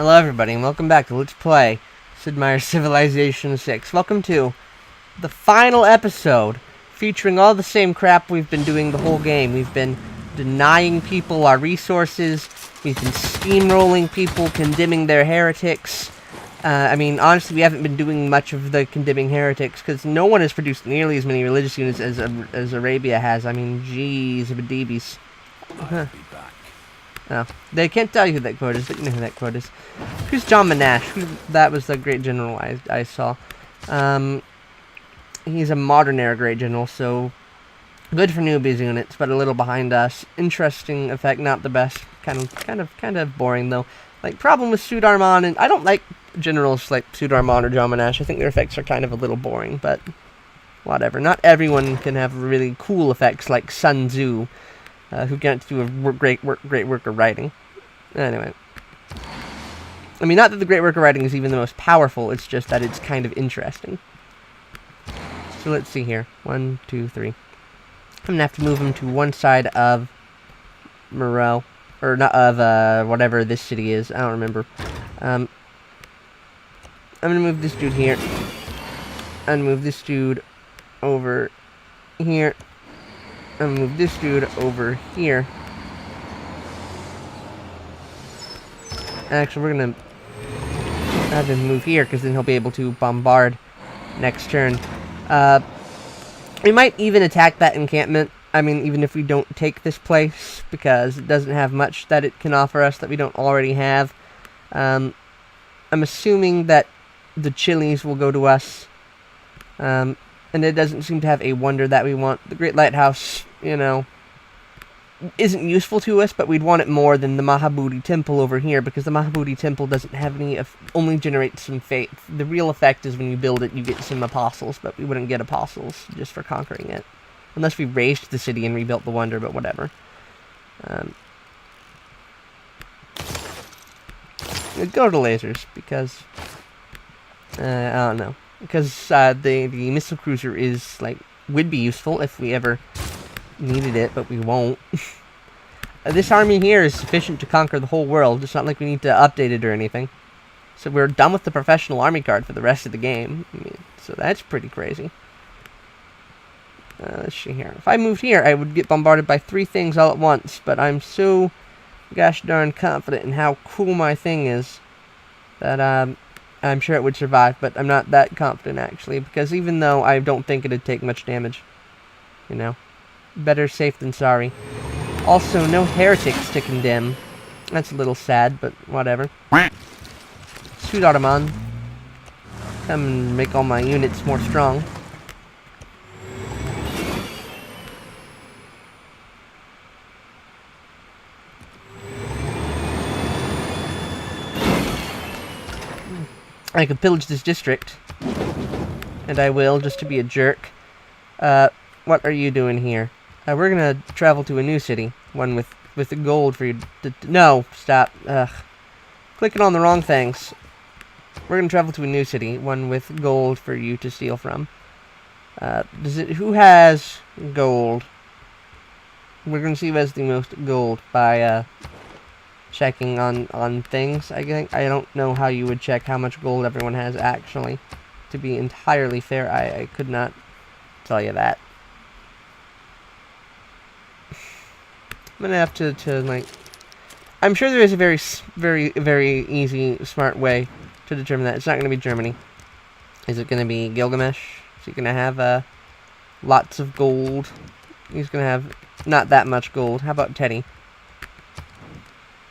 Hello everybody and welcome back to Let's Play Sid Meier Civilization 6. Welcome to the final episode featuring all the same crap we've been doing the whole game. We've been denying people our resources, we've been steamrolling people, condemning their heretics. I mean, honestly, we haven't been doing much of the condemning heretics because no one has produced nearly as many religious units as Arabia has. I mean, jeez, DBs. Huh. Oh, they can't tell you who that quote is, but you know who that quote is. Who's John Monash? That was the great general I saw. He's a modern era great general, so good for newbies units, but a little behind us. Interesting effect, not the best. Kind of boring though. Like, problem with Sudarman, and I don't like generals like Sudarman or John Monash. I think their effects are kind of a little boring, but whatever. Not everyone can have really cool effects like Sun Tzu. Who can't do a great work of writing. Anyway. I mean, not that the great work of writing is even the most powerful, it's just that it's kind of interesting. So let's see here. 1, 2, 3. I'm going to have to move him to one side of Moreau. Or not of, whatever this city is. I don't remember. I'm going to move this dude here. And move this dude over here. And move this dude over here. Actually, we're gonna have him move here because then he'll be able to bombard next turn. We might even attack that encampment. I mean, even if we don't take this place, because it doesn't have much that it can offer us that we don't already have. I'm assuming that the chilies will go to us. And it doesn't seem to have a wonder that we want. The Great Lighthouse, you know, isn't useful to us, but we'd want it more than the Mahabodhi Temple over here, because the Mahabodhi Temple doesn't have any, only generates some faith. The real effect is when you build it, you get some apostles, but we wouldn't get apostles just for conquering it. Unless we razed the city and rebuilt the wonder, but whatever. Go to lasers, because, I don't know. Because the missile cruiser is, like, would be useful if we ever needed it, but we won't. This army here is sufficient to conquer the whole world. It's not like we need to update it or anything. So we're done with the professional army card for the rest of the game. I mean, so that's pretty crazy. Let's see here. If I moved here, I would get bombarded by 3 things all at once, but I'm so gosh darn confident in how cool my thing is that, I'm sure it would survive, but I'm not that confident, actually, because even though I don't think it'd take much damage, you know, better safe than sorry. Also, no heretics to condemn. That's a little sad, but whatever. Shoot Ottoman. Come and make all my units more strong. I could pillage this district, and I will, just to be a jerk. What are you doing here? We're gonna travel to a new city, one with the gold for you to no, stop. Clicking on the wrong things. We're gonna travel to a new city, one with gold for you to steal from. Who has gold? We're gonna see who has the most gold by, checking on things. I don't know how you would check how much gold everyone has, actually. To be entirely fair, I could not tell you that. I'm gonna have to like... I'm sure there is a very easy, smart way to determine that. It's not gonna be Germany. Is it gonna be Gilgamesh? Is he gonna have, lots of gold? He's gonna have not that much gold. How about Teddy?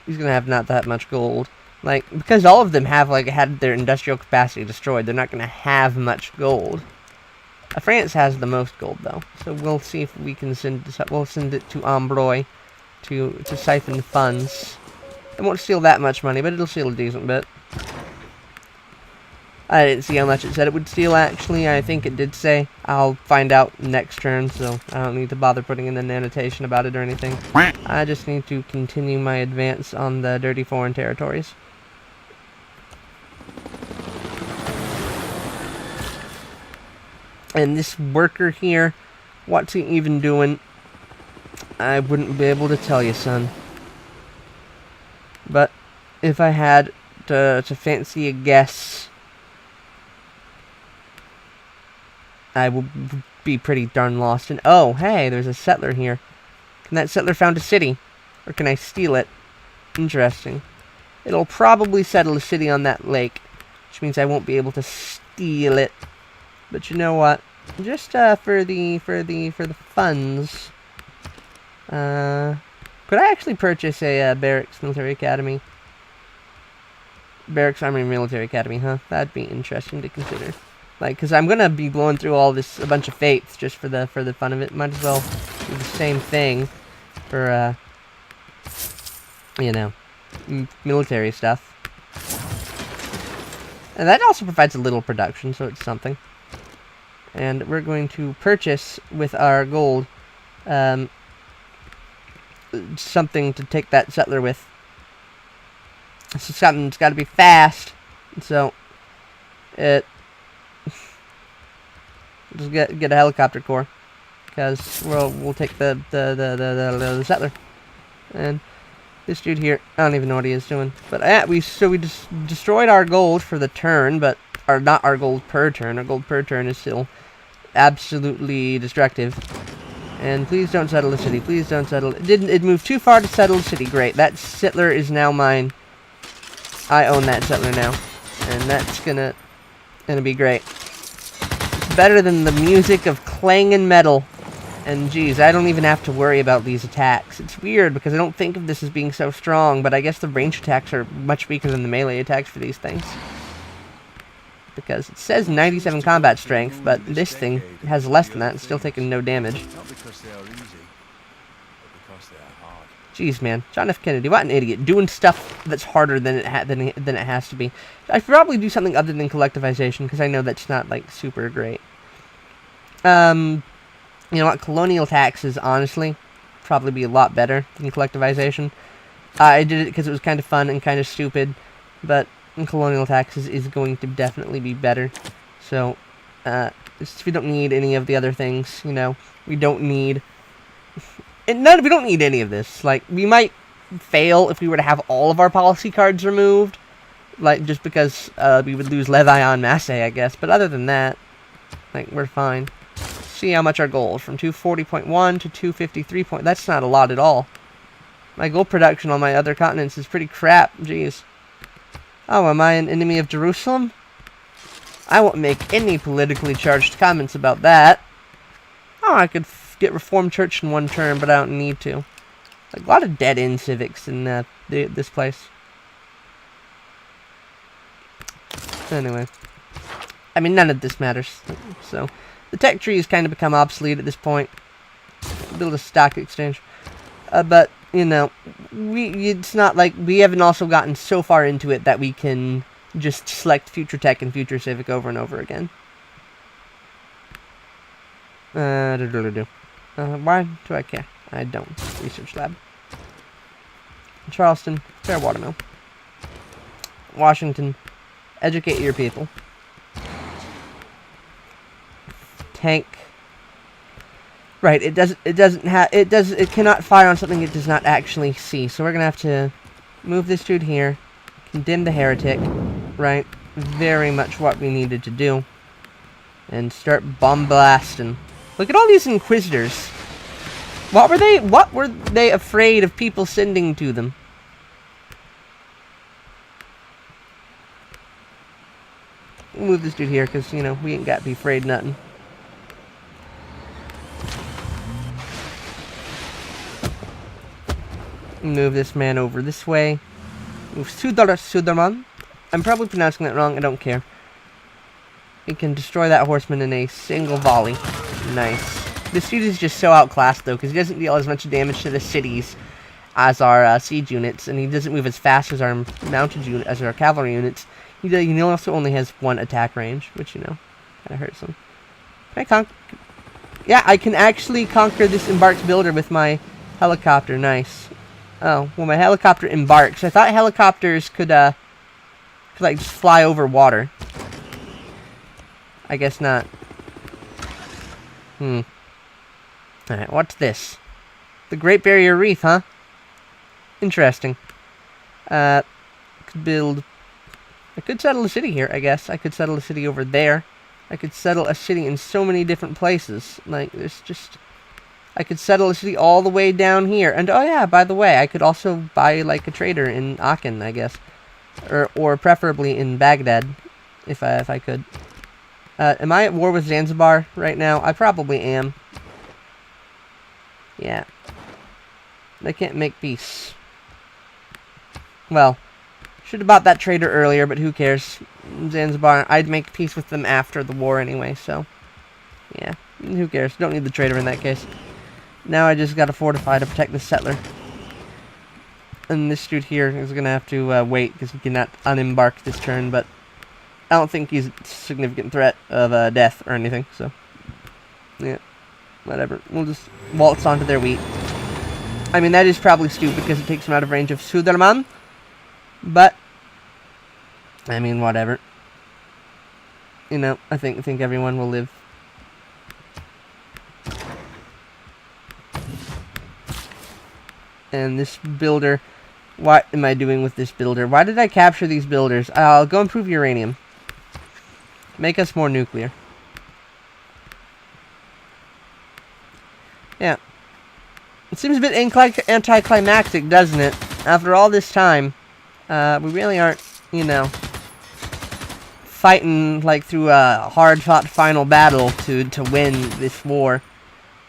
He's gonna have not that much gold. Like, because all of them have, like, had their industrial capacity destroyed, they're not gonna have much gold. France has the most gold, though. So we'll see if we can we'll send it to Ambroy to siphon funds. It won't steal that much money, but it'll steal a decent bit. I didn't see how much it said it would steal, actually. I think it did say. I'll find out next turn, so I don't need to bother putting in an annotation about it or anything. I just need to continue my advance on the dirty foreign territories. And this worker here, what's he even doing? I wouldn't be able to tell you, son. But if I had to fancy a guess, I will be pretty darn lost. And oh, hey, there's a settler here. Can that settler found a city? Or can I steal it? Interesting. It'll probably settle a city on that lake, which means I won't be able to steal it. But you know what? Just for the funds, could I actually purchase a barracks military academy? Barracks Army Military Academy, huh? That'd be interesting to consider. Like, because I'm gonna be blowing through all this, a bunch of faiths just for the fun of it. Might as well do the same thing for you know, military stuff. And that also provides a little production, so it's something. And we're going to purchase with our gold something to take that settler with. So something's got to be fast. So it just get a helicopter corps, because we'll take the settler. And this dude here, I don't even know what he is doing. But we just destroyed our gold for the turn, but not our gold per turn. Our gold per turn is still absolutely destructive. And please don't settle the city. Please don't settle. It moved too far to settle the city. Great. That settler is now mine. I own that settler now, and that's gonna be great. It's better than the music of clanging metal. And geez, I don't even have to worry about these attacks. It's weird because I don't think of this as being so strong, but I guess the range attacks are much weaker than the melee attacks for these things. Because it says 97 combat strength, but this thing has less than that and still taking no damage. Not because they are easy, but because they are hard. Jeez, man, John F. Kennedy, what an idiot! Doing stuff that's harder than it has to be. I should probably do something other than collectivization, because I know that's not like super great. You know what? Colonial taxes, honestly, probably be a lot better than collectivization. I did it because it was kind of fun and kind of stupid, but colonial taxes is going to definitely be better. So, we don't need any of the other things, you know. We don't need... we don't need any of this. Like, we might fail if we were to have all of our policy cards removed. Like, just because we would lose Levi en masse, I guess. But other than that, like, we're fine. See how much our gold from 240.1 to 253. That's not a lot at all. My gold production on my other continents is pretty crap. Jeez. Oh, am I an enemy of Jerusalem? I won't make any politically charged comments about that. Oh, I could get Reformed Church in one turn, but I don't need to. Like, a lot of dead-end civics in this place. Anyway. I mean, none of this matters. So... the tech tree has kind of become obsolete at this point. Build a stock exchange. But, you know, it's not like we haven't also gotten so far into it that we can just select future tech and future civic over and over again. Why do I care? I don't. Research lab. Charleston, fair watermill. Washington, educate your people. Tank. Right, it cannot fire on something it does not actually see. So we're gonna have to move this dude here, condemn the heretic, right? Very much what we needed to do. And start bomb blasting. Look at all these inquisitors. What were they afraid of people sending to them? We'll move this dude here, because, you know, we ain't got to be afraid of nothing. Move this man over this way. Move Sudarman. I'm probably pronouncing that wrong. I don't care. He can destroy that horseman in a single volley. Nice. This dude is just so outclassed, though, because he doesn't deal as much damage to the cities as our siege units, and he doesn't move as fast as our mounted unit, as our cavalry units. He also only has one attack range, which, you know, kind of hurts him. Can I conquer? Yeah, I can actually conquer this embarked builder with my helicopter. Nice. Oh, well, my helicopter embarks. I thought helicopters could like, just fly over water. I guess not. Alright, what's this? The Great Barrier Reef, huh? Interesting. Could build I could settle a city here, I guess. I could settle a city over there. I could settle a city in so many different places. Like, there's just... I could settle a city all the way down here. And, oh yeah, by the way, I could also buy, like, a trader in Aachen, I guess. Or preferably in Baghdad, if I could. Am I at war with Zanzibar right now? I probably am. Yeah. They can't make peace. Well, should have bought that trader earlier, but who cares? Zanzibar, I'd make peace with them after the war anyway, so... yeah, who cares? Don't need the trader in that case. Now I just gotta fortify to protect the settler. And this dude here is gonna have to wait, because he cannot unembark this turn, but... I don't think he's a significant threat of death or anything, so... yeah, whatever. We'll just waltz onto their wheat. I mean, that is probably stupid, because it takes him out of range of Suderman. But... I mean, whatever. You know, I think everyone will live. And this builder... what am I doing with this builder? Why did I capture these builders? I'll go improve uranium. Make us more nuclear. Yeah. It seems a bit anticlimactic, doesn't it? After all this time, we really aren't, you know, fighting, like, through a hard-fought final battle to win this war.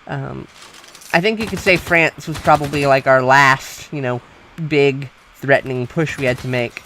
I think you could say France was probably, like, our last, you know, big, threatening push we had to make.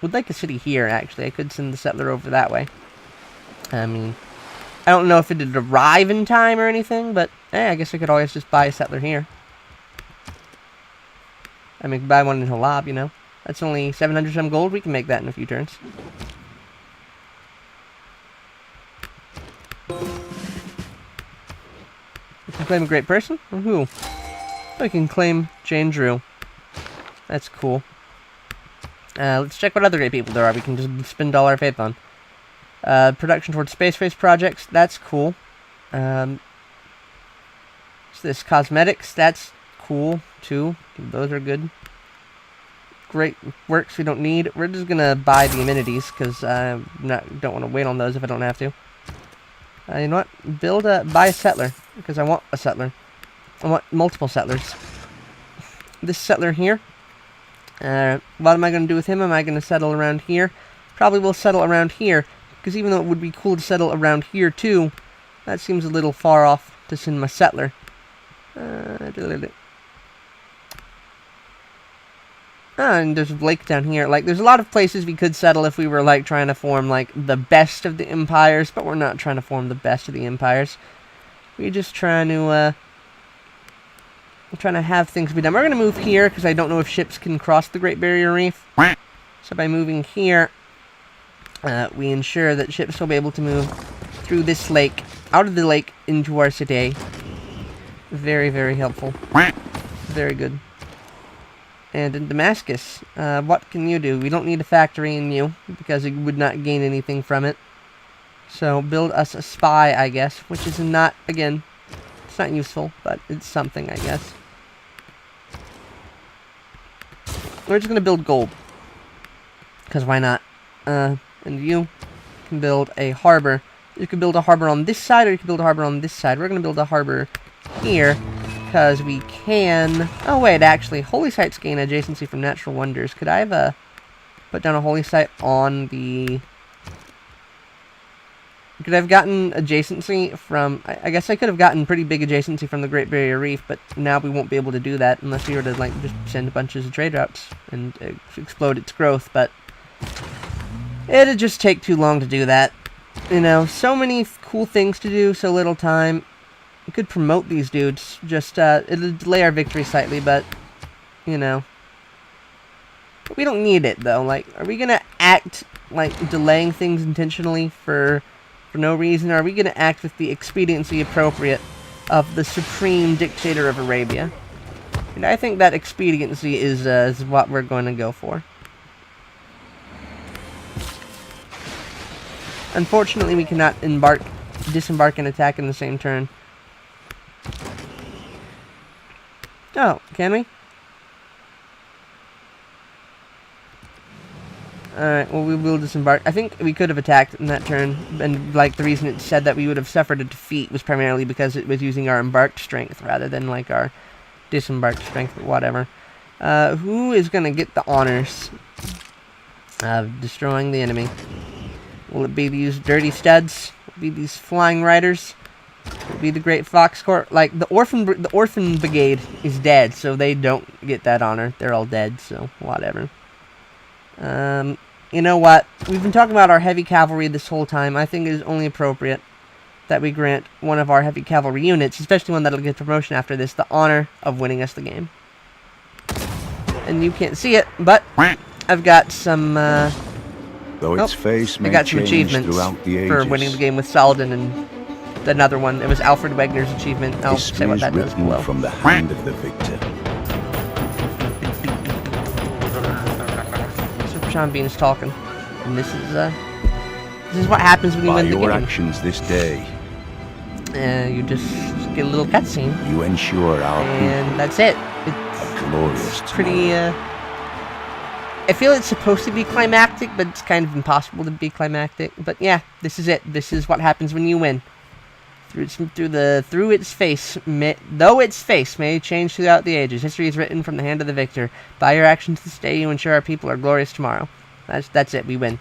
Would like a city here, actually. I could send the settler over that way. I mean, I don't know if it'd arrive in time or anything, but, I guess I could always just buy a settler here. I mean, buy one in Halab, you know. That's only 700 some gold. We can make that in a few turns. You can claim a great person? Or who? I can claim Jane Drew. That's cool. Let's check what other great people there are we can just spend all our faith on. Production towards space-based projects. That's cool. What's this? Cosmetics. That's cool, too. Those are good. Great works we don't need. We're just gonna buy the amenities, because I don't want to wait on those if I don't have to. You know what? Buy a settler, because I want a settler. I want multiple settlers. This settler here. What am I going to do with him? Am I going to settle around here? Probably will settle around here, because even though it would be cool to settle around here too, that seems a little far off to send my settler. And there's a lake down here. Like, there's a lot of places we could settle if we were, like, trying to form, like, the best of the empires, but we're not trying to form the best of the empires. We're just trying to, have things be done. We're going to move here, because I don't know if ships can cross the Great Barrier Reef. So by moving here, we ensure that ships will be able to move through this lake, out of the lake, into our city. Very, very helpful. Very good. And in Damascus, what can you do? We don't need a factory in you, because it would not gain anything from it. So build us a spy, I guess, which is not, again, it's not useful, but it's something, I guess. We're just going to build gold. Because why not? And you can build a harbor. You can build a harbor on this side, or you can build a harbor on this side. We're going to build a harbor here, because we can... oh, wait, actually, holy sites gain adjacency from natural wonders. Could I have put down a holy site on the... could I have gotten adjacency from... I guess I could have gotten pretty big adjacency from the Great Barrier Reef, but now we won't be able to do that unless we were to, like, just send bunches of trade routes and explode its growth, but... it'd just take too long to do that. You know, so many cool things to do, so little time. We could promote these dudes, just, it'll delay our victory slightly, but, you know. We don't need it, though. Like, are we gonna act, like, delaying things intentionally for no reason? Or are we gonna act with the expediency appropriate of the supreme dictator of Arabia? And I think that expediency is what we're going to go for. Unfortunately, we cannot disembark and attack in the same turn. Oh, can we? Alright, well, we will disembark. I think we could have attacked in that turn, and, like, the reason it said that we would have suffered a defeat was primarily because it was using our embarked strength rather than, like, our disembarked strength, but whatever. Who is gonna get the honors of destroying the enemy? Will it be these dirty studs? Will it be these flying riders? Will it be the Great Fox Court? Like, the orphan brigade is dead, so they don't get that honor. They're all dead, so whatever. You know what? We've been talking about our heavy cavalry this whole time. I think it is only appropriate that we grant one of our heavy cavalry units, especially one that'll get promotion after this, the honor of winning us the game. And you can't see it, but I've got some, Though its face may I got some change achievements throughout the ages, for winning the game with Saladin, and another one. It was Alfred Wegener's achievement. I'll say history what is that does written below. from the hand of the victor. So Sean Bean is talking, and this is what happens when you By win the your game. actions this day, You just get a little cutscene, you ensure our and that's it. people a glorious It's pretty, I feel it's supposed to be climactic, but it's kind of impossible to be climactic. But yeah, this is it. This is what happens when you win. Though its face may change throughout the ages, history is written from the hand of the victor. By your actions this day, you ensure our people are glorious tomorrow. That's it. We win.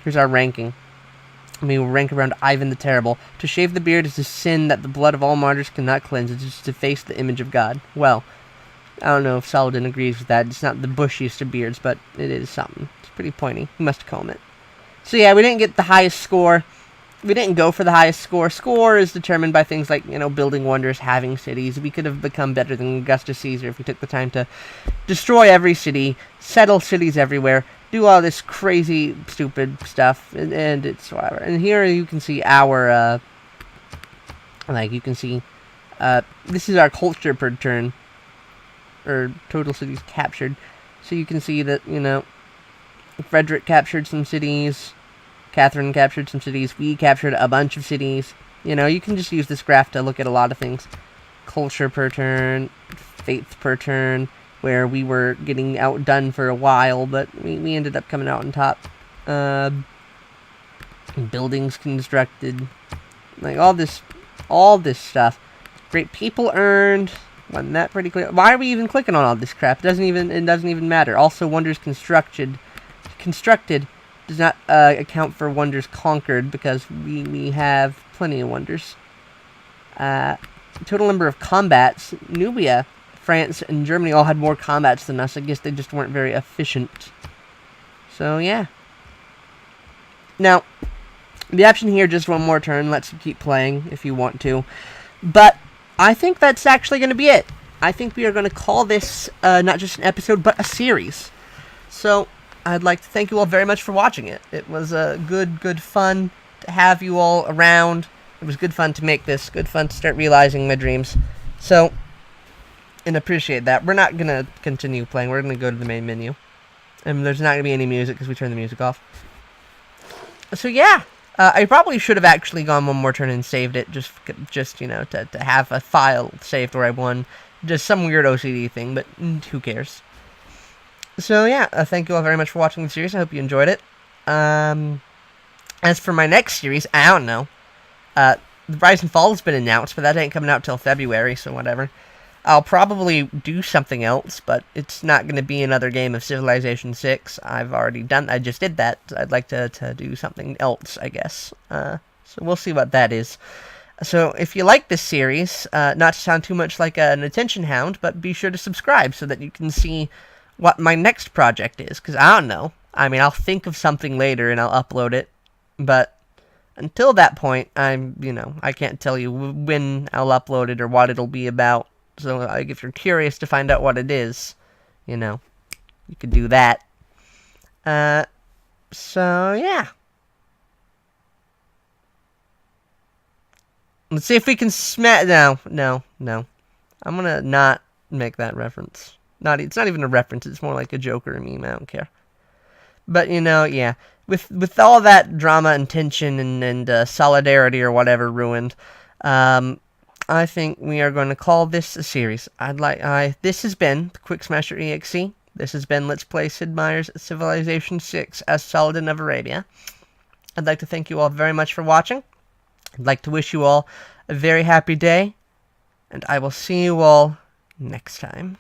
Here's our ranking. We will rank around Ivan the Terrible. To shave the beard is a sin that the blood of all martyrs cannot cleanse. It is to deface the image of God. Well, I don't know if Saladin agrees with that. It's not the bushiest of beards, but it is something. It's pretty pointy. You must comb it. So yeah, we didn't get the highest score. We didn't go for the highest score. Score is determined by things like, building wonders, having cities. We could have become better than Augustus Caesar if we took the time to destroy every city, settle cities everywhere, do all this crazy, stupid stuff, and it's whatever. And here you can see our, this is our culture per turn, or total cities captured. So you can see that, Frederick captured some cities, Catherine captured some cities, we captured a bunch of cities. You can just use this graph to look at a lot of things. Culture per turn, faith per turn, where we were getting outdone for a while, but we ended up coming out on top. Buildings constructed, like all this stuff. Great people earned. Wasn't that pretty clear? Why are we even clicking on all this crap? It doesn't even matter. Also, wonders constructed does not account for wonders conquered, because we have plenty of wonders. Total number of combats. Nubia, France, and Germany all had more combats than us. I guess they just weren't very efficient. So, yeah. Now, the option here, just one more turn, lets you keep playing if you want to. But I think that's actually going to be it. I think we are going to call this not just an episode, but a series. So, I'd like to thank you all very much for watching it. It was good fun to have you all around. It was good fun to make this. Good fun to start realizing my dreams. So, and appreciate that. We're not going to continue playing. We're going to go to the main menu. And there's not going to be any music because we turned the music off. So, yeah. I probably should have actually gone one more turn and saved it. Just to have a file saved where I won. Just some weird OCD thing, but who cares? So, yeah, thank you all very much for watching the series. I hope you enjoyed it. As for my next series, I don't know. The Rise and Fall has been announced, but that ain't coming out till February, so whatever. I'll probably do something else, but it's not going to be another game of Civilization 6. I just did that. I'd like to do something else, I guess. So we'll see what that is. So if you like this series, not to sound too much like an attention hound, but be sure to subscribe so that you can see what my next project is, because I don't know. I mean, I'll think of something later and I'll upload it, but until that point, I can't tell you when I'll upload it or what it'll be about. So, if you're curious to find out what it is, you could do that. So, yeah. Let's see if we can No. I'm gonna not make that reference. It's not even a reference, it's more like a joke or a meme, I don't care. But, yeah. With all that drama and tension and solidarity or whatever ruined, I think we are going to call this a series. This has been the QuickSmasherEXE. This has been Let's Play Sid Meier's Civilization 6 as Saladin of Arabia. I'd like to thank you all very much for watching. I'd like to wish you all a very happy day, and I will see you all next time.